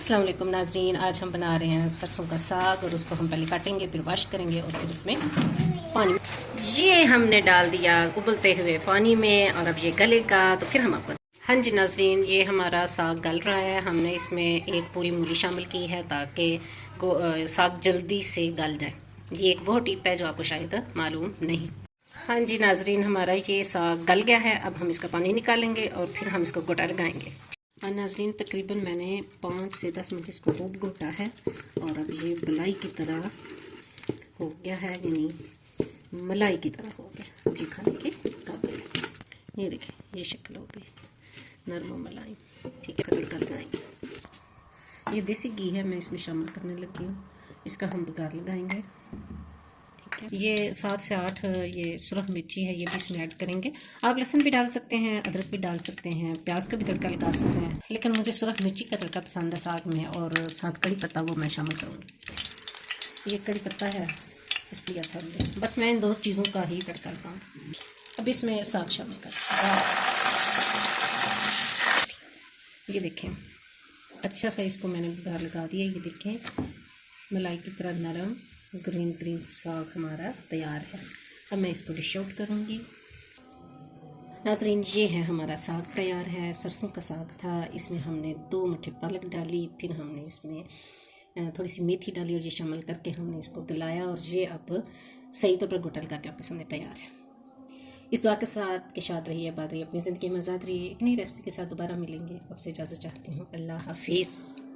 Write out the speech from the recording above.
अस्सलाम वालेकुम नाज़रीन, आज हम बना रहे हैं सरसों का साग और उसको हम पहले काटेंगे, फिर वॉश करेंगे और फिर उसमें पानी ये हमने डाल दिया उबलते हुए पानी में और अब ये गलेगा तो फिर हम आपको हाँ जी नाज़रीन, ये हमारा साग गल रहा है। हमने इसमें एक पूरी मूली शामिल की है ताकि साग जल्दी से गल जाए। ये एक वो टिप है जो आपको शायद मालूम नहीं। हाँ जी नाज़रीन, हमारा ये साग गल गया है। अब हम इसका पानी निकालेंगे और फिर हम इसको गोटा लगाएंगे। और नाज़रीन, तकरीबन मैंने 5 से 10 मिनट इसको खूब घोटा है और अब ये मलाई की तरह हो गया है, यानी मलाई की तरह हो गया। अब ये खाने के काबिल है। ये देखें, ये शक्ल हो गई नरम मलाई। ठीक है, तड़का लगाएंगे। ये देसी घी है, मैं इसमें शामिल करने लगी हूँ। इसका हम बघार लगाएंगे। ये 7 से 8 ये सुरख मिर्ची है, ये भी इसमें ऐड करेंगे। आप लहसुन भी डाल सकते हैं, अदरक भी डाल सकते हैं, प्याज का भी तड़का लगा सकते हैं, लेकिन मुझे सुरख मिर्ची का तड़का पसंद है साग में, और साथ कड़ी पत्ता वो मैं शामिल करूँगी। ये कड़ी पत्ता है इसलिए था, बस मैं इन 2 चीज़ों का ही तड़का लगाऊँ। अब इसमें साग शामिल कर, ये देखें अच्छा सा इसको मैंने बघार लगा दिया। ये देखें मलाई की तरह नरम ग्रीन ग्रीन साग हमारा तैयार है। अब मैं इसको डिश आउट करूँगी। नाज़रीन, ये है हमारा साग तैयार है। सरसों का साग था, इसमें हमने 2 मुट्ठी पालक डाली, फिर हमने इसमें थोड़ी सी मेथी डाली और ये शामिल करके हमने इसको गलाया और ये अब सही तौर पर गोटा लगा के आपके सामने तैयार है। इस दुआ के साथ कि शाद रहिए, आबाद रहिए, अपनी ज़िंदगी में आज़ाद रहिए। एक नई रेसिपी के साथ दोबारा मिलेंगे। आपसे इजाज़त चाहती हूँ। अल्लाह हाफिज़।